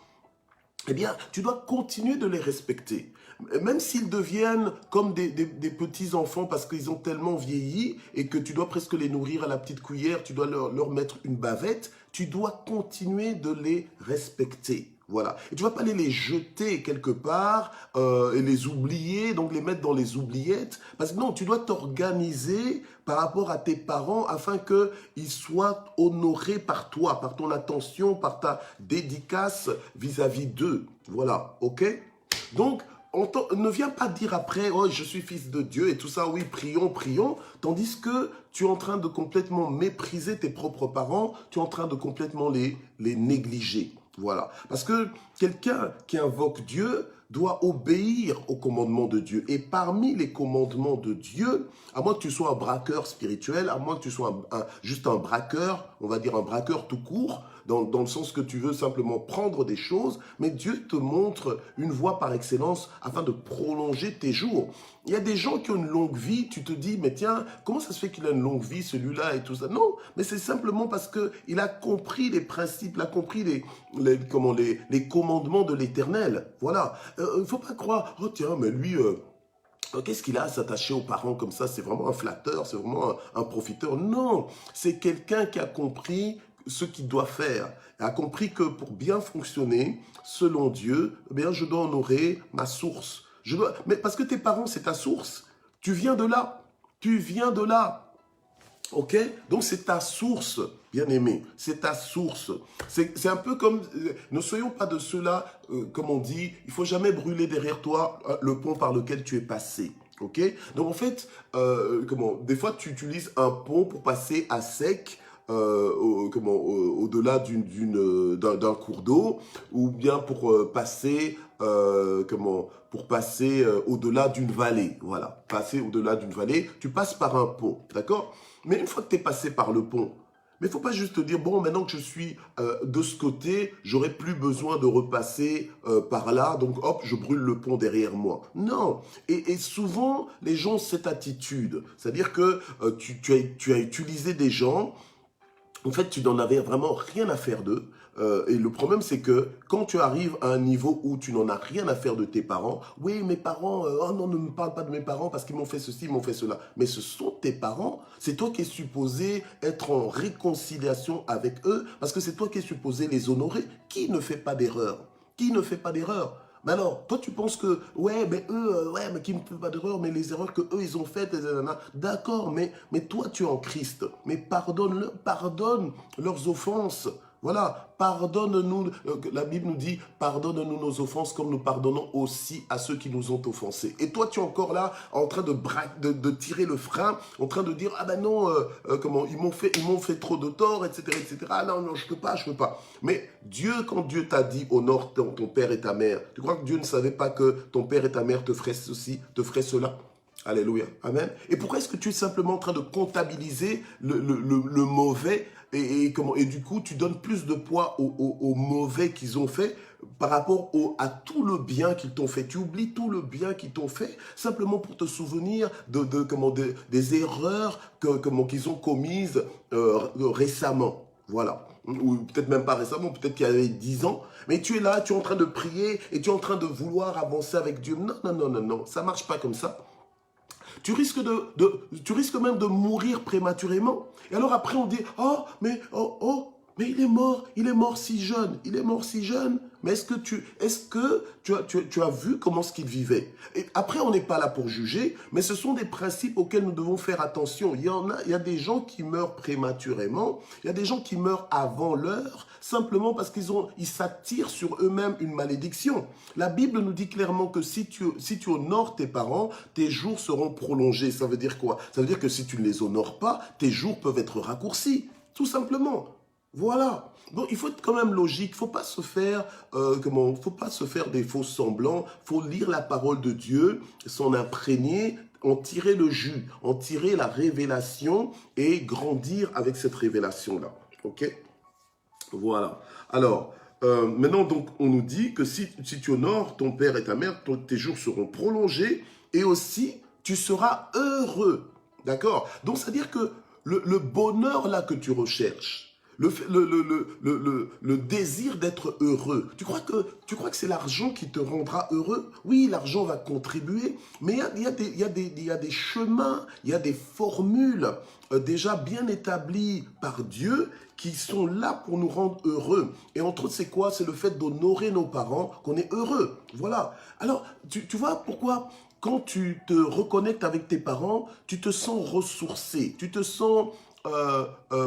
eh bien, tu dois continuer de les respecter. Même s'ils deviennent comme des petits-enfants parce qu'ils ont tellement vieilli et que tu dois presque les nourrir à la petite cuillère, tu dois leur mettre une bavette, tu dois continuer de les respecter. Voilà. Et tu ne vas pas les jeter quelque part et les oublier, donc les mettre dans les oubliettes. Parce que non, tu dois t'organiser par rapport à tes parents afin qu'ils soient honorés par toi, par ton attention, par ta dédicace vis-à-vis d'eux. Voilà, ok? Donc, ne viens pas dire après, oh, je suis fils de Dieu et tout ça, oui, prions, prions, tandis que tu es en train de complètement mépriser tes propres parents, tu es en train de complètement les négliger. Voilà. Parce que quelqu'un qui invoque Dieu doit obéir aux commandements de Dieu. Et parmi les commandements de Dieu, à moins que tu sois un braqueur spirituel, à moins que tu sois juste un braqueur, on va dire un braqueur tout court, dans le sens que tu veux simplement prendre des choses, mais Dieu te montre une voie par excellence afin de prolonger tes jours. Il y a des gens qui ont une longue vie, tu te dis, mais tiens, comment ça se fait qu'il a une longue vie, celui-là et tout ça? Non, mais c'est simplement parce qu'il a compris les principes, il a compris les commandements de l'Éternel. Voilà. Il ne faut pas croire, oh tiens, mais lui... qu'est-ce qu'il a à s'attacher aux parents comme ça? C'est vraiment un flatteur, c'est vraiment un profiteur. Non, c'est quelqu'un qui a compris ce qu'il doit faire, a compris que pour bien fonctionner, selon Dieu, eh bien, je dois honorer ma source. Mais parce que tes parents, c'est ta source. Tu viens de là. Tu viens de là. Ok? Donc c'est ta source, bien-aimé. C'est ta source. C'est un peu comme... ne soyons pas de ceux-là, comme on dit, il faut jamais brûler derrière toi le pont par lequel tu es passé. Ok? Donc en fait, des fois tu utilises un pont pour passer à sec, au-delà d'un cours d'eau, ou bien pour passer au-delà d'une vallée. Voilà, passer au-delà d'une vallée, tu passes par un pont, d'accord? Mais une fois que tu es passé par le pont, mais il ne faut pas juste te dire, bon, maintenant que je suis de ce côté, j'aurai plus besoin de repasser par là, donc hop, je brûle le pont derrière moi. Non. Et souvent, les gens ont cette attitude. C'est-à-dire que tu as utilisé des gens. En fait, tu n'en avais vraiment rien à faire d'eux. Et le problème, c'est que quand tu arrives à un niveau où tu n'en as rien à faire de tes parents, oui, mes parents, oh non, ne me parle pas de mes parents parce qu'ils m'ont fait ceci, ils m'ont fait cela. Mais ce sont tes parents, c'est toi qui es supposé être en réconciliation avec eux parce que c'est toi qui es supposé les honorer. Qui ne fait pas d'erreur? Qui ne fait pas d'erreur? Mais alors, toi, tu penses que, ouais, mais eux, ouais, mais qui ne fait pas d'erreur, mais les erreurs que eux, ils ont faites, d'accord, mais toi, tu es en Christ. Mais pardonne leurs offenses. Voilà, pardonne-nous. La Bible nous dit, pardonne-nous nos offenses comme nous pardonnons aussi à ceux qui nous ont offensés. Et toi, tu es encore là, en train de tirer le frein, en train de dire, ah ben non, ils m'ont fait trop de tort, etc., etc. Ah non, non, je peux pas. Mais Dieu, quand Dieu t'a dit, honore ton père et ta mère, tu crois que Dieu ne savait pas que ton père et ta mère te feraient ceci, te feraient cela? Alléluia. Amen. Et pourquoi est-ce que tu es simplement en train de comptabiliser le mauvais et du coup, tu donnes plus de poids au mauvais qu'ils ont fait par rapport à tout le bien qu'ils t'ont fait. Tu oublies tout le bien qu'ils t'ont fait simplement pour te souvenir des erreurs qu'ils ont commises récemment. Voilà. Ou peut-être même pas récemment, peut-être qu'il y avait 10 ans. Mais tu es là, tu es en train de prier et tu es en train de vouloir avancer avec Dieu. Non, non, non, non, non. Ça marche pas comme ça. Tu risques même de mourir prématurément. Et alors après on dit, mais il est mort si jeune. Mais est-ce que tu as vu comment ce qu'il vivait? Et après, on n'est pas là pour juger, mais ce sont des principes auxquels nous devons faire attention. Il y a des gens qui meurent prématurément, il y a des gens qui meurent avant l'heure, simplement parce qu'ils s'attirent sur eux-mêmes une malédiction. La Bible nous dit clairement que si tu honores tes parents, tes jours seront prolongés. Ça veut dire quoi? Ça veut dire que si tu ne les honores pas, tes jours peuvent être raccourcis, tout simplement. Voilà. Donc il faut être quand même logique. Faut pas se faire, faut pas se faire des faux semblants. Faut lire la parole de Dieu, s'en imprégner, en tirer le jus, en tirer la révélation et grandir avec cette révélation-là. Ok? Voilà. Alors, maintenant, donc, on nous dit que si tu honores ton père et ta mère, tes jours seront prolongés et aussi, tu seras heureux. D'accord? Donc, c'est-à-dire que le bonheur là que tu recherches, le désir d'être heureux. Tu crois que c'est l'argent qui te rendra heureux? Oui, l'argent va contribuer, mais il y a des chemins, il y a des formules déjà bien établies par Dieu qui sont là pour nous rendre heureux. Et entre autres, c'est quoi? C'est le fait d'honorer nos parents, qu'on est heureux. Voilà. Alors, tu vois pourquoi quand tu te reconnectes avec tes parents, tu te sens ressourcé, tu te sens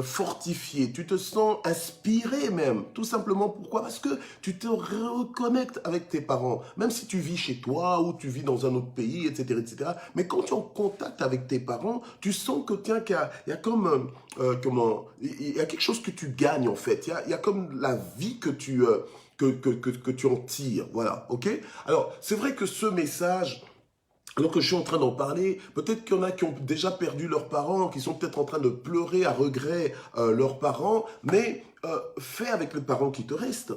fortifié, tu te sens inspiré même. Tout simplement, pourquoi? Parce que tu te reconnectes avec tes parents. Même si tu vis chez toi ou tu vis dans un autre pays, etc., etc. Mais quand tu es en contact avec tes parents, tu sens que, tiens, il y a comme, il y a quelque chose que tu gagnes en fait. Il y a comme la vie que que tu en tires. Voilà, ok? Alors, c'est vrai que ce message, alors que je suis en train d'en parler, peut-être qu'il y en a qui ont déjà perdu leurs parents, qui sont peut-être en train de pleurer à regret leurs parents, mais fais avec les parents qui te restent.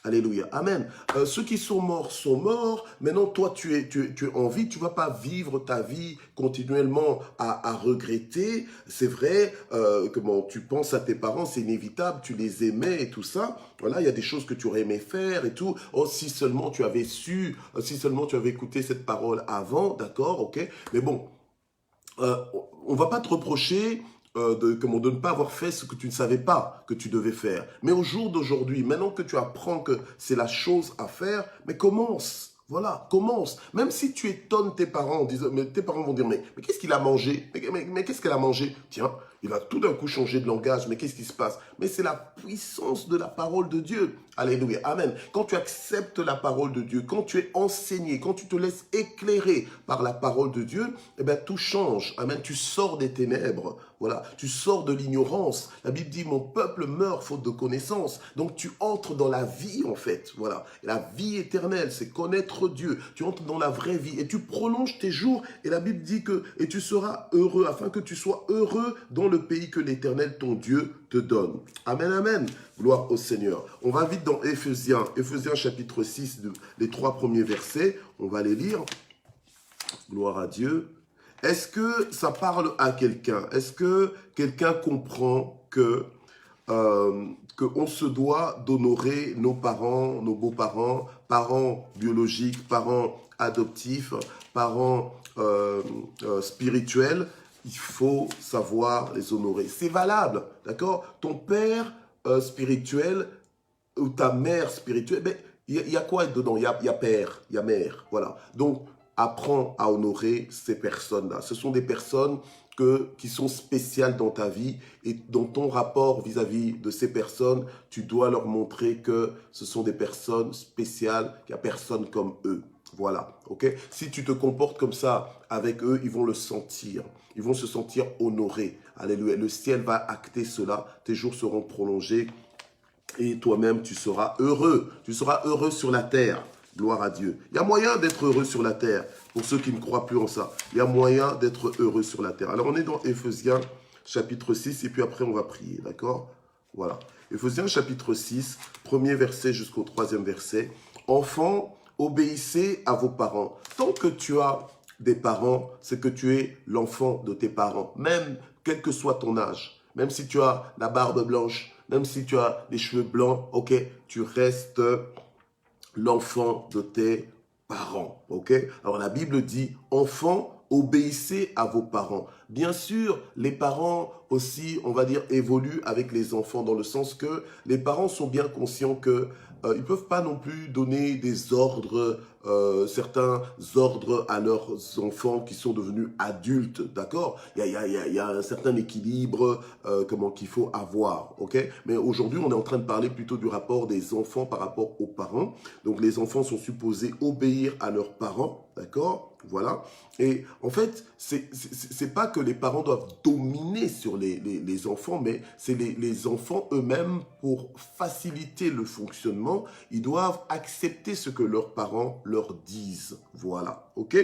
Alléluia, amen. Ceux qui sont morts sont morts. Maintenant, toi, tu es en vie. Tu vas pas vivre ta vie continuellement à regretter. C'est vrai, comment tu penses à tes parents, c'est inévitable. Tu les aimais et tout ça. Voilà, il y a des choses que tu aurais aimé faire et tout. Oh, si seulement tu avais su, si seulement tu avais écouté cette parole avant, d'accord, ok. Mais bon, on va pas te reprocher de ne pas avoir fait ce que tu ne savais pas que tu devais faire. Mais au jour d'aujourd'hui, maintenant que tu apprends que c'est la chose à faire, mais commence. Voilà, commence. Même si tu étonnes tes parents, mais tes parents vont dire, mais qu'est-ce qu'il a mangé? Mais qu'est-ce qu'elle a mangé? Tiens, il a tout d'un coup changé de langage, mais qu'est-ce qui se passe? Mais c'est la puissance de la parole de Dieu. Alléluia, amen. Quand tu acceptes la parole de Dieu, quand tu es enseigné, quand tu te laisses éclairer par la parole de Dieu, eh bien tout change. Amen, tu sors des ténèbres. Voilà, tu sors de l'ignorance. La Bible dit, mon peuple meurt faute de connaissance. Donc tu entres dans la vie en fait. Voilà, et la vie éternelle, c'est connaître Dieu. Tu entres dans la vraie vie et tu prolonges tes jours. Et la Bible dit que, et tu seras heureux, afin que tu sois heureux dans le pays que l'Éternel, ton Dieu, te donne. Amen, amen. Gloire au Seigneur. On va vite dans Éphésiens chapitre 6, les 3 premiers versets. On va les lire. Gloire à Dieu. Est-ce que ça parle à quelqu'un? Est-ce que quelqu'un comprend qu'on se doit d'honorer nos parents, nos beaux-parents, parents biologiques, parents adoptifs, parents spirituels? Il faut savoir les honorer. C'est valable, d'accord? Ton père spirituel ou ta mère spirituelle, ben, il y a quoi dedans? Il y a père, il y a mère, voilà. Donc, apprends à honorer ces personnes-là. Ce sont des personnes qui sont spéciales dans ta vie et dans ton rapport vis-à-vis de ces personnes, tu dois leur montrer que ce sont des personnes spéciales, qu'il n'y a personne comme eux. Voilà, ok? Si tu te comportes comme ça avec eux, ils vont le sentir. Ils vont se sentir honorés. Alléluia. Le ciel va acter cela. Tes jours seront prolongés et toi-même, tu seras heureux. Tu seras heureux sur la terre. Gloire à Dieu. Il y a moyen d'être heureux sur la terre. Pour ceux qui ne croient plus en ça, il y a moyen d'être heureux sur la terre. Alors, on est dans Éphésiens chapitre 6 et puis après, on va prier. D'accord? Voilà. Éphésiens chapitre 6, premier verset jusqu'au 3e verset. Enfants, obéissez à vos parents. Tant que tu as des parents, c'est que tu es l'enfant de tes parents. Même quel que soit ton âge. Même si tu as la barbe blanche, même si tu as les cheveux blancs, ok, tu restes l'enfant de tes parents, ok? Alors la Bible dit, enfants, obéissez à vos parents. Bien sûr, les parents aussi, on va dire, évoluent avec les enfants dans le sens que les parents sont bien conscients que ils ne peuvent pas non plus donner des ordres, certains ordres à leurs enfants qui sont devenus adultes, d'accord? Il y a un certain équilibre qu'il faut avoir, ok? Mais aujourd'hui, on est en train de parler plutôt du rapport des enfants par rapport aux parents. Donc, les enfants sont supposés obéir à leurs parents, d'accord? Voilà. Et en fait, c'est pas que les parents doivent dominer sur les enfants, mais c'est les enfants eux-mêmes, pour faciliter le fonctionnement, ils doivent accepter ce que leurs parents leur disent. Voilà. Ok?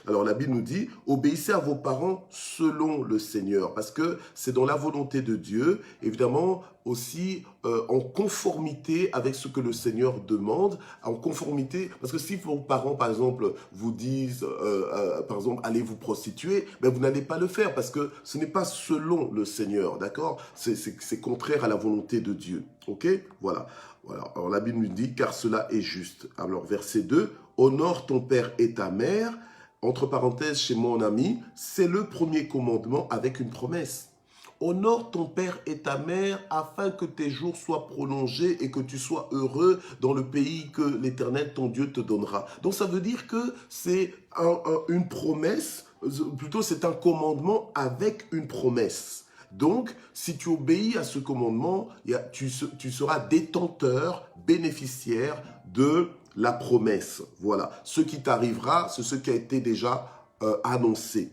Alors la Bible nous dit, obéissez à vos parents selon le Seigneur, parce que c'est dans la volonté de Dieu, évidemment, aussi en conformité avec ce que le Seigneur demande, en conformité, parce que si vos parents, par exemple, vous disent, par exemple, allez vous prostituer, ben vous n'allez pas le faire, parce que ce n'est pas selon le Seigneur, d'accord? C'est contraire à la volonté de Dieu, ok? Voilà. Voilà. Alors la Bible nous dit, car cela est juste. Alors verset 2, honore ton père et ta mère, entre parenthèses chez mon ami, c'est le premier commandement avec une promesse. Honore ton père et ta mère afin que tes jours soient prolongés et que tu sois heureux dans le pays que l'Éternel, ton Dieu, te donnera. Donc ça veut dire que c'est une promesse, plutôt c'est un commandement avec une promesse. Donc, si tu obéis à ce commandement, tu seras détenteur, bénéficiaire de la promesse. Voilà. Ce qui t'arrivera, c'est ce qui a été déjà annoncé.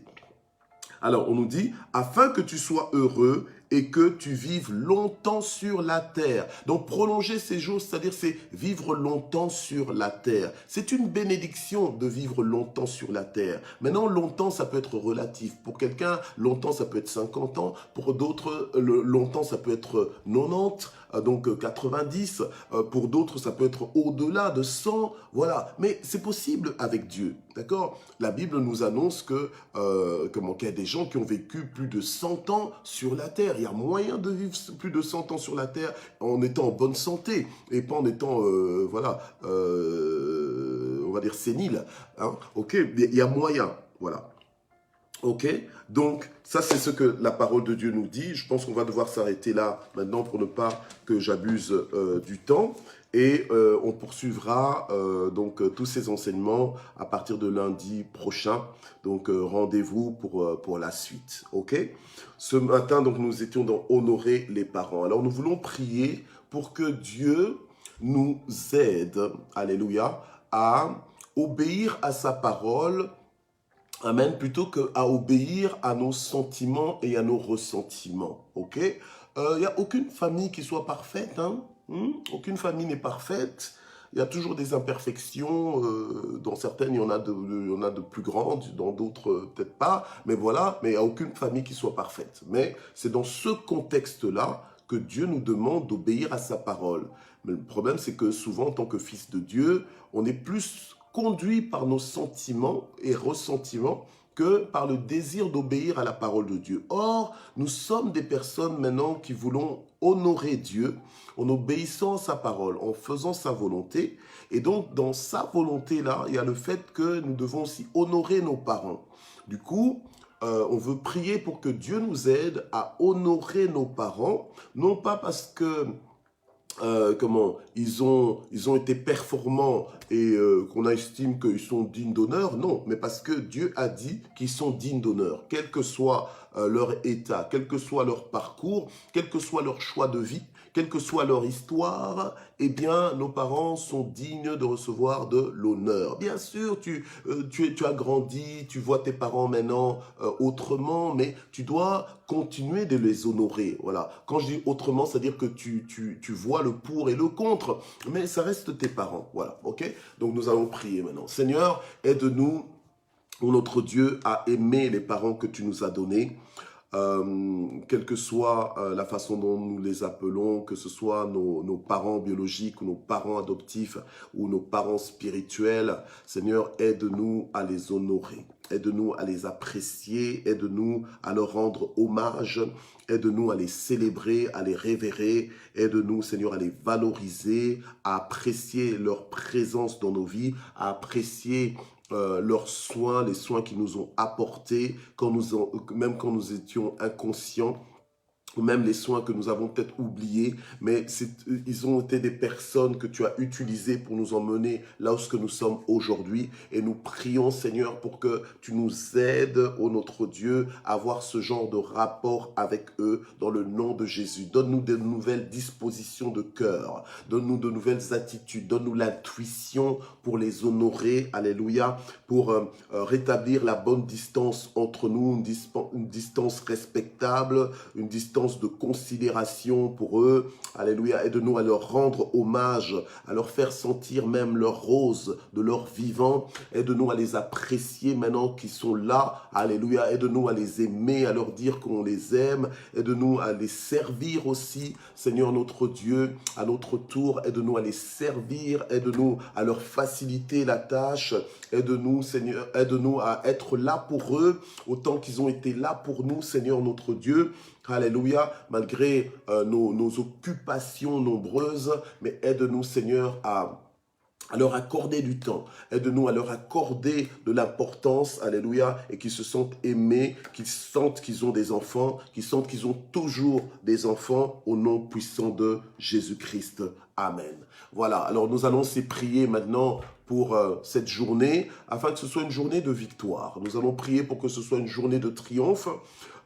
Alors, on nous dit, afin que tu sois heureux et que tu vives longtemps sur la terre. Donc, prolonger ces jours, c'est-à-dire c'est vivre longtemps sur la terre. C'est une bénédiction de vivre longtemps sur la terre. Maintenant, longtemps, ça peut être relatif. Pour quelqu'un, longtemps, ça peut être 50 ans. Pour d'autres, longtemps, ça peut être 90, donc 90. Pour d'autres, ça peut être au-delà de 100. Voilà. Mais c'est possible avec Dieu. D'accord? La Bible nous annonce que qu'il y a des gens qui ont vécu plus de 100 ans sur la terre. Il y a moyen de vivre plus de 100 ans sur la terre en étant en bonne santé et pas en étant, on va dire sénile. Hein? Ok, il y a moyen, voilà. Ok, donc ça c'est ce que la parole de Dieu nous dit. Je pense qu'on va devoir s'arrêter là maintenant pour ne pas que j'abuse du temps. Et on poursuivra donc tous ces enseignements à partir de lundi prochain. Donc rendez-vous pour la suite. Ok. Ce matin donc nous étions dans honorer les parents. Alors nous voulons prier pour que Dieu nous aide, alléluia, à obéir à sa parole. Amen, plutôt qu'à obéir à nos sentiments et à nos ressentiments, ok? Il n'y a aucune famille qui soit parfaite, hein? Aucune famille n'est parfaite. Il y a toujours des imperfections. Dans certaines, il y en a de plus grandes, dans d'autres, peut-être pas. Mais voilà, mais il n'y a aucune famille qui soit parfaite. Mais c'est dans ce contexte-là que Dieu nous demande d'obéir à sa parole. Mais le problème, c'est que souvent, en tant que fils de Dieu, on est plus conduit par nos sentiments et ressentiments que par le désir d'obéir à la parole de Dieu. Or, nous sommes des personnes maintenant qui voulons honorer Dieu en obéissant à sa parole, en faisant sa volonté. Et donc, dans sa volonté-là, il y a le fait que nous devons aussi honorer nos parents. Du coup, on veut prier pour que Dieu nous aide à honorer nos parents, non pas parce que ils ont été performants et qu'on estime qu'ils sont dignes d'honneur, non, mais parce que Dieu a dit qu'ils sont dignes d'honneur, quel que soit leur état, quel que soit leur parcours, quel que soit leur choix de vie, quelle que soit leur histoire, eh bien, nos parents sont dignes de recevoir de l'honneur. Bien sûr, tu as grandi, tu vois tes parents maintenant autrement, mais tu dois continuer de les honorer. Voilà. Quand je dis autrement, c'est-à-dire que tu vois le pour et le contre, mais ça reste tes parents. Voilà, ok? Donc, nous allons prier maintenant. Seigneur, aide-nous, notre Dieu, à aimer les parents que tu nous as donnés. Quelle que soit la façon dont nous les appelons, que ce soit nos parents biologiques ou nos parents adoptifs ou nos parents spirituels, Seigneur, aide-nous à les honorer, aide-nous à les apprécier, aide-nous à leur rendre hommage, aide-nous à les célébrer, à les révérer, aide-nous, Seigneur, à les valoriser, à apprécier leur présence dans nos vies, à apprécier leurs soins, les soins qu'ils nous ont apportés, même quand nous étions inconscients, ou même les soins que nous avons peut-être oubliés, mais ils ont été des personnes que tu as utilisées pour nous emmener là où nous sommes aujourd'hui. Et nous prions, Seigneur, pour que tu nous aides, ô notre Dieu, à avoir ce genre de rapport avec eux dans le nom de Jésus. Donne-nous de nouvelles dispositions de cœur, donne-nous de nouvelles attitudes, donne-nous l'intuition pour les honorer, alléluia, pour rétablir la bonne distance entre nous, une distance respectable, une distance de considération pour eux. Alléluia. Aide-nous à leur rendre hommage, à leur faire sentir même leur rose de leur vivant. Aide-nous à les apprécier maintenant qu'ils sont là. Alléluia. Aide-nous à les aimer, à leur dire qu'on les aime. Aide-nous à les servir aussi, Seigneur notre Dieu, à notre tour. Aide-nous à les servir. Aide-nous à leur faciliter la tâche. Aide-nous, Seigneur, aide-nous à être là pour eux, autant qu'ils ont été là pour nous, Seigneur notre Dieu. Alléluia, malgré nos occupations nombreuses, mais aide-nous, Seigneur, à leur accorder du temps. Aide-nous à leur accorder de l'importance, alléluia, et qu'ils se sentent aimés, qu'ils sentent qu'ils ont des enfants, qu'ils sentent qu'ils ont toujours des enfants, au nom puissant de Jésus-Christ. Amen. Voilà, alors nous allons aussi prier maintenant pour cette journée, afin que ce soit une journée de victoire. Nous allons prier pour que ce soit une journée de triomphe.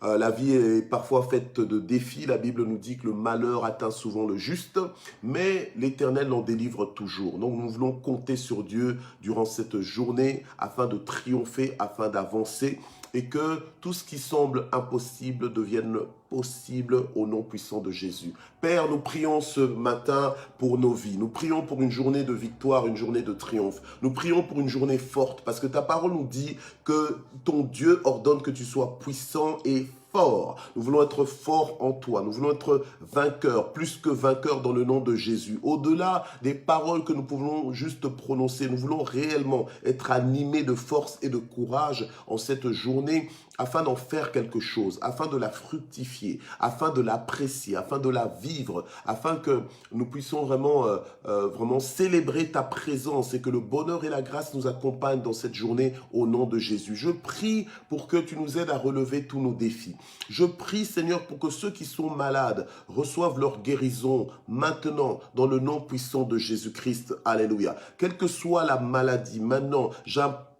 La vie est parfois faite de défis. La Bible nous dit que le malheur atteint souvent le juste, mais l'Éternel en délivre toujours. Donc nous voulons compter sur Dieu durant cette journée afin de triompher, afin d'avancer et que tout ce qui semble impossible devienne possible au nom puissant de Jésus. Père, nous prions ce matin pour nos vies. Nous prions pour une journée de victoire, une journée de triomphe. Nous prions pour une journée forte parce que ta parole nous dit que ton Dieu ordonne que tu sois puissant et fort. Nous voulons être forts en toi. Nous voulons être vainqueurs, plus que vainqueurs dans le nom de Jésus. Au-delà des paroles que nous pouvons juste prononcer, nous voulons réellement être animés de force et de courage en cette journée afin d'en faire quelque chose, afin de la fructifier, afin de l'apprécier, afin de la vivre, afin que nous puissions vraiment célébrer ta présence et que le bonheur et la grâce nous accompagnent dans cette journée au nom de Jésus. Je prie pour que tu nous aides à relever tous nos défis. Je prie, Seigneur, pour que ceux qui sont malades reçoivent leur guérison maintenant dans le nom puissant de Jésus-Christ. Alléluia. Quelle que soit la maladie, maintenant,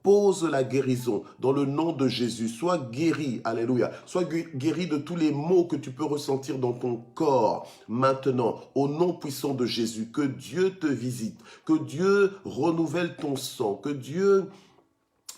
pose la guérison dans le nom de Jésus. Sois guéri, alléluia. Sois guéri de tous les maux que tu peux ressentir dans ton corps maintenant, au nom puissant de Jésus. Que Dieu te visite, que Dieu renouvelle ton sang, que Dieu...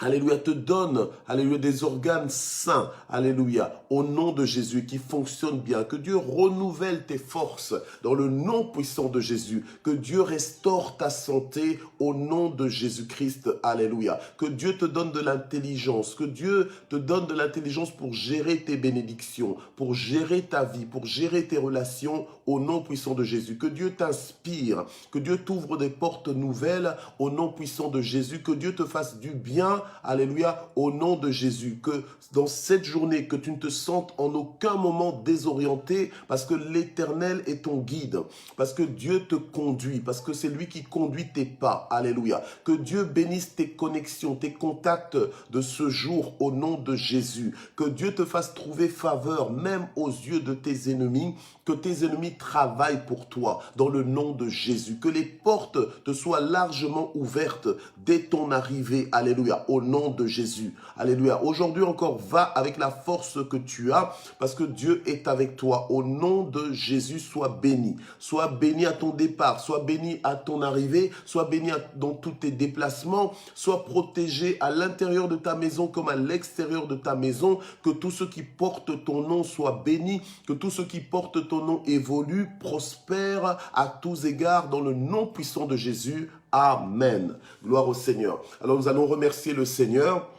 Alléluia, te donne, alléluia, des organes sains, alléluia, au nom de Jésus, qui fonctionnent bien. Que Dieu renouvelle tes forces dans le nom puissant de Jésus. Que Dieu restaure ta santé au nom de Jésus-Christ, alléluia. Que Dieu te donne de l'intelligence, que Dieu te donne de l'intelligence pour gérer tes bénédictions, pour gérer ta vie, pour gérer tes relations au nom puissant de Jésus. Que Dieu t'inspire, que Dieu t'ouvre des portes nouvelles au nom puissant de Jésus. Que Dieu te fasse du bien, alléluia, au nom de Jésus, que dans cette journée, que tu ne te sentes en aucun moment désorienté parce que l'Éternel est ton guide, parce que Dieu te conduit, parce que c'est lui qui conduit tes pas, alléluia. Que Dieu bénisse tes connexions, tes contacts de ce jour au nom de Jésus. Que Dieu te fasse trouver faveur même aux yeux de tes ennemis, que tes ennemis travaillent pour toi dans le nom de Jésus. Que les portes te soient largement ouvertes dès ton arrivée, alléluia, au nom de Jésus. Alléluia. Aujourd'hui encore, va avec la force que tu as parce que Dieu est avec toi. Au nom de Jésus, sois béni. Sois béni à ton départ, sois béni à ton arrivée, sois béni dans tous tes déplacements, sois protégé à l'intérieur de ta maison comme à l'extérieur de ta maison. Que tous ceux qui portent ton nom soient bénis, que tous ceux qui portent ton nom évoluent, prospèrent à tous égards dans le nom puissant de Jésus. Amen. Gloire au Seigneur. Alors nous allons remercier le Seigneur.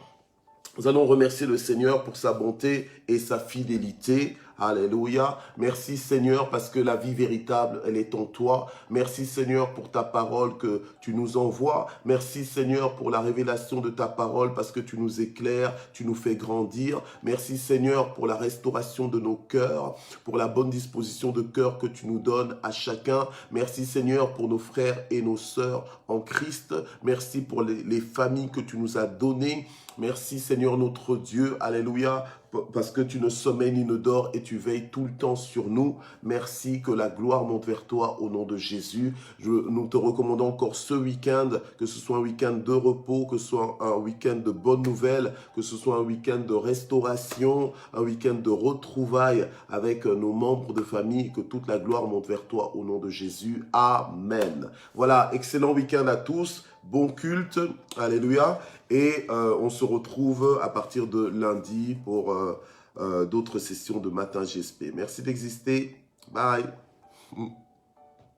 Nous allons remercier le Seigneur pour sa bonté et sa fidélité. Alléluia. Merci Seigneur parce que la vie véritable, elle est en toi. Merci Seigneur pour ta parole que tu nous envoies. Merci Seigneur pour la révélation de ta parole parce que tu nous éclaires, tu nous fais grandir. Merci Seigneur pour la restauration de nos cœurs, pour la bonne disposition de cœur que tu nous donnes à chacun. Merci Seigneur pour nos frères et nos sœurs en Christ. Merci pour les familles que tu nous as données. Merci Seigneur notre Dieu. Alléluia. Parce que tu ne sommeilles ni ne dors et tu veilles tout le temps sur nous. Merci, que la gloire monte vers toi au nom de Jésus. Nous te recommandons encore ce week-end, que ce soit un week-end de repos, que ce soit un week-end de bonnes nouvelles, que ce soit un week-end de restauration, un week-end de retrouvailles avec nos membres de famille, que toute la gloire monte vers toi au nom de Jésus. Amen. Voilà, excellent week-end à tous. Bon culte, alléluia, et on se retrouve à partir de lundi pour d'autres sessions de Matin GSP. Merci d'exister, bye.